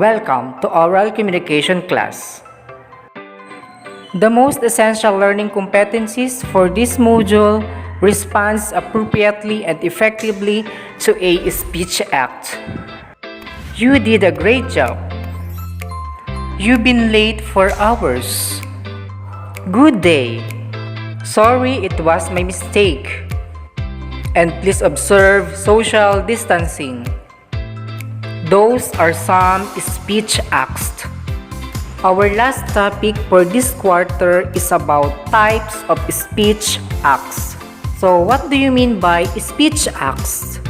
Welcome to Oral Communication class. The most essential learning competencies for this module responds appropriately and effectively to a speech act. You did a great job. You've been late for hours. Good day. Sorry, it was my mistake. And please observe social distancing. Those are some speech acts. Our last topic for this quarter is about types of speech acts. So, what do you mean by speech acts?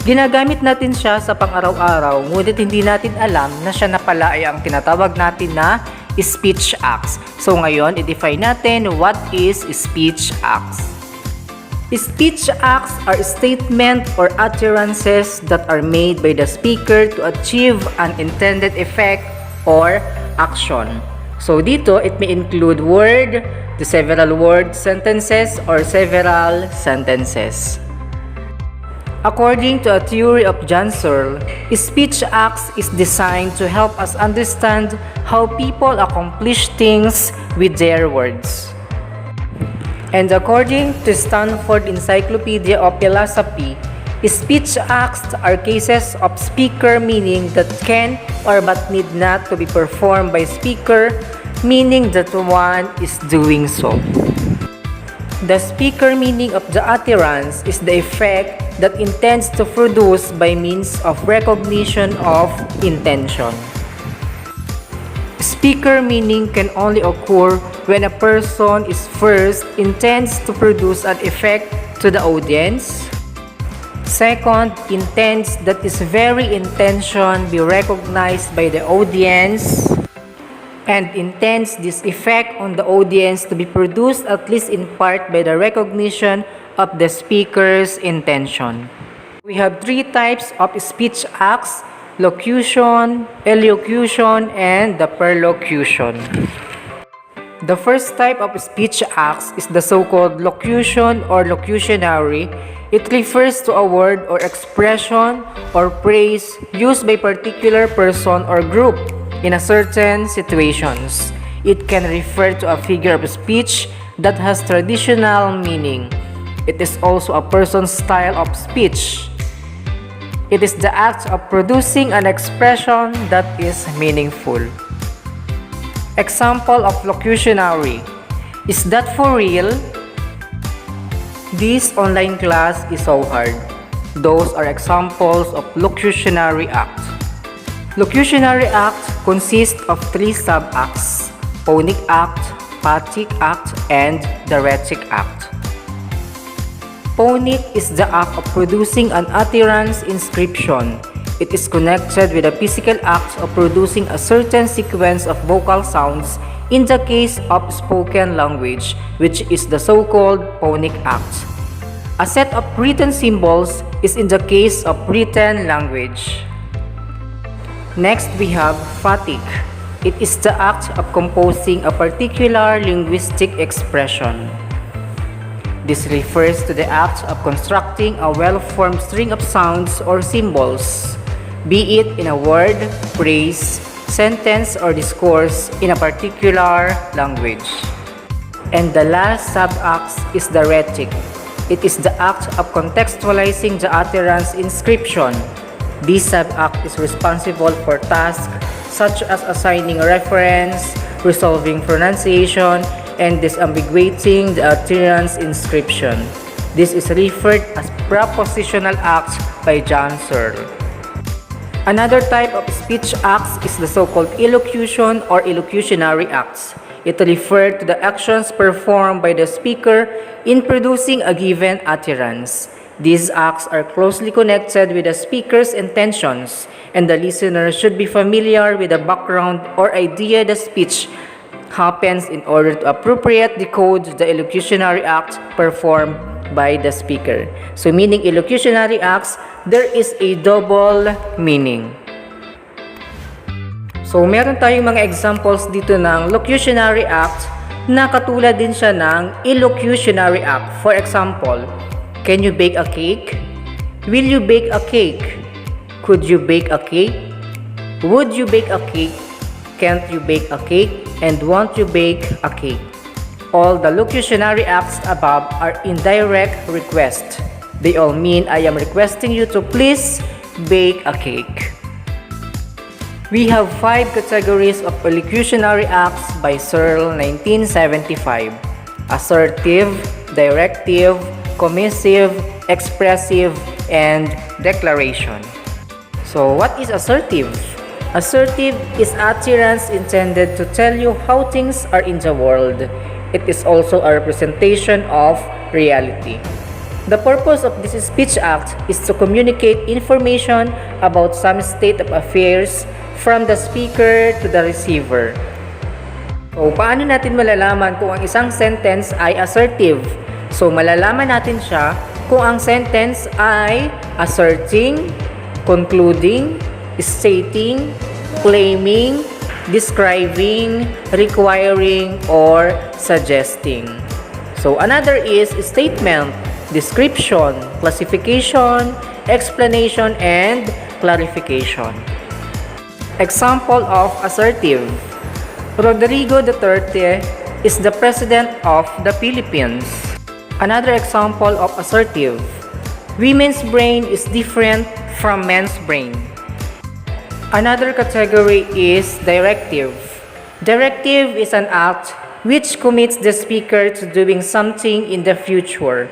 Ginagamit natin siya sa pang-araw-araw, ngunit hindi natin alam na siya na pala ay ang tinatawag natin na speech acts. So, ngayon, i-define natin what is speech acts. Speech acts are statements or utterances that are made by the speaker to achieve an intended effect or action. So dito, it may include word to several word sentences or several sentences. According to a theory of John Searle, speech acts is designed to help us understand how people accomplish things with their words. And according to Stanford Encyclopedia of Philosophy, speech acts are cases of speaker meaning that can or but need not to be performed by speaker, meaning that one is doing so. The speaker meaning of the utterance is the effect that intends to produce by means of recognition of intention. Speaker meaning can only occur when a person is first intends to produce an effect to the audience. Second, intends that this very intention be recognized by the audience. And intends this effect on the audience to be produced at least in part by the recognition of the speaker's intention. We have three types of speech acts: locution, elocution, and the perlocution. The first type of speech acts is the so-called locution or locutionary. It refers to a word or expression or phrase used by a particular person or group in a certain situations. It can refer to a figure of speech that has traditional meaning. It is also a person's style of speech. It is the act of producing an expression that is meaningful. Example of locutionary. Is that for real? This online class is so hard. Those are examples of locutionary act. Locutionary act consists of three sub-acts: phonic act, pathic act, and the rhetoric act. Phonic is the act of producing an utterance inscription. It is connected with the physical act of producing a certain sequence of vocal sounds in the case of spoken language, which is the so-called phonic act. A set of written symbols is in the case of written language. Next, we have phatic. It is the act of composing a particular linguistic expression. This refers to the act of constructing a well-formed string of sounds or symbols, be it in a word, phrase, sentence, or discourse in a particular language. And the last sub-act is the rhetoric. It is the act of contextualizing the utterance inscription. This sub-act is responsible for tasks such as assigning a reference, resolving pronunciation, and disambiguating the utterance inscription. This is referred as propositional acts by John Searle. Another type of speech acts is the so-called elocution or elocutionary acts. It refers to the actions performed by the speaker in producing a given utterance. These acts are closely connected with the speaker's intentions, and the listener should be familiar with the background or idea the speech happens in order to appropriately decode the elocutionary act performed by the speaker. So meaning elocutionary acts, there is a double meaning. So meron tayong mga examples dito ng locutionary act na katulad din siya ng elocutionary act. For example, can you bake a cake? Will you bake a cake? Could you bake a cake? Would you bake a cake? Can't you bake a cake? And won't you bake a cake? All the locutionary acts above are indirect requests. They all mean I am requesting you to please bake a cake. We have 5 categories of elocutionary acts by Searle 1975. Assertive, directive, commissive, expressive, and declaration. So what is assertive? Assertive is utterance intended to tell you how things are in the world. It is also a representation of reality. The purpose of this speech act is to communicate information about some state of affairs from the speaker to the receiver. So, paano natin malalaman kung ang isang sentence ay assertive? So, malalaman natin siya kung ang sentence ay asserting, concluding, stating, claiming, describing, requiring, or suggesting. So, another is statement, description, classification, explanation, and clarification. Example of assertive. Rodrigo Duterte is the President of the Philippines. Another example of assertive. Women's brain is different from men's brain. Another category is directive. Directive is an act which commits the speaker to doing something in the future.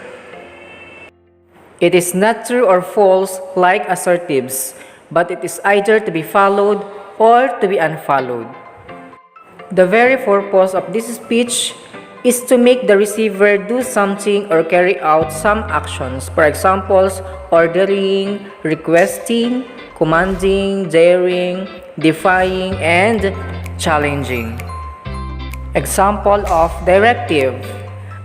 It is not true or false like assertives, but it is either to be followed or to be unfollowed. The very purpose of this speech is to make the receiver do something or carry out some actions. For examples, ordering, requesting, commanding, daring, defying, and challenging. Example of directive.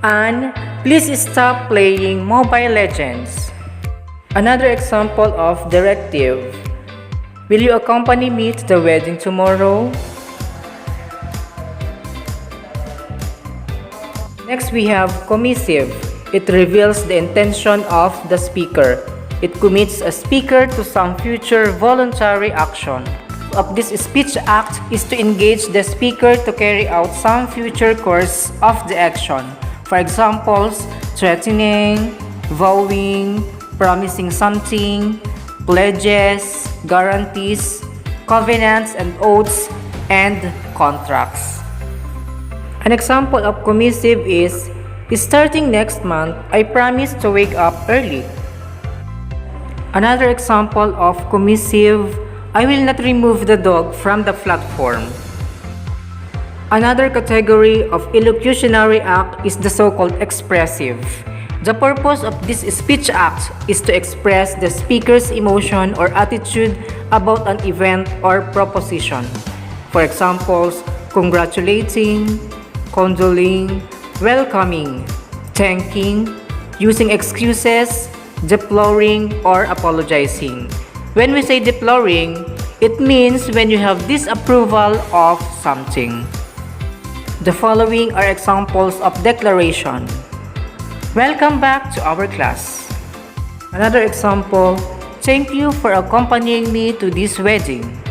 Anne, please stop playing Mobile Legends. Another example of directive. Will you accompany me to the wedding tomorrow? Next, we have commissive. It reveals the intention of the speaker. It commits a speaker to some future voluntary action. Of this speech act is to engage the speaker to carry out some future course of the action. For examples, threatening, vowing, promising something, pledges, guarantees, covenants and oaths, and contracts. An example of commissive is, starting next month, I promise to wake up early. Another example of commissive, I will not remove the dog from the platform. Another category of elocutionary act is the so-called expressive. The purpose of this speech act is to express the speaker's emotion or attitude about an event or proposition. For examples, congratulating, condoling, welcoming, thanking, using excuses, deploring, or apologizing. When we say deploring, it means when you have disapproval of something. The following are examples of declaration. Welcome back to our class. Another example, thank you for accompanying me to this wedding.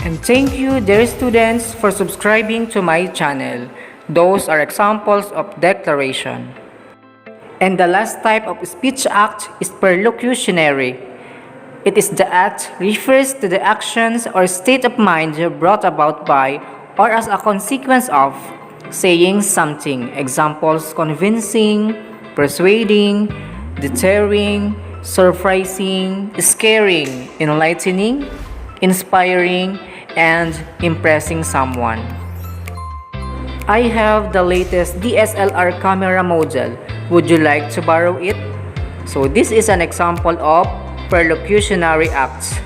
And thank you, dear students, for subscribing to my channel. Those are examples of declaration. And the last type of speech act is perlocutionary. It is the act refers to the actions or state of mind brought about by or as a consequence of saying something. Examples, convincing, persuading, deterring, surprising, scaring, enlightening, inspiring, and impressing someone. I have the latest DSLR camera model. Would you like to borrow it? So this is an example of perlocutionary acts.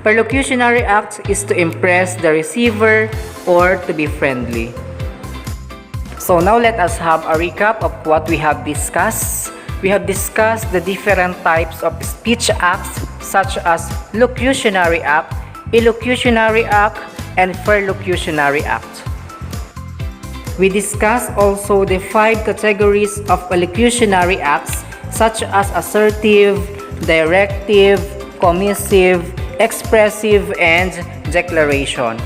Perlocutionary act is to impress the receiver or to be friendly. So now let us have a recap of what we have discussed. We have discussed the different types of speech acts such as locutionary act, elocutionary act, and perlocutionary act. We discussed also the 5 categories of elocutionary acts such as assertive, directive, commissive, expressive, and declaration.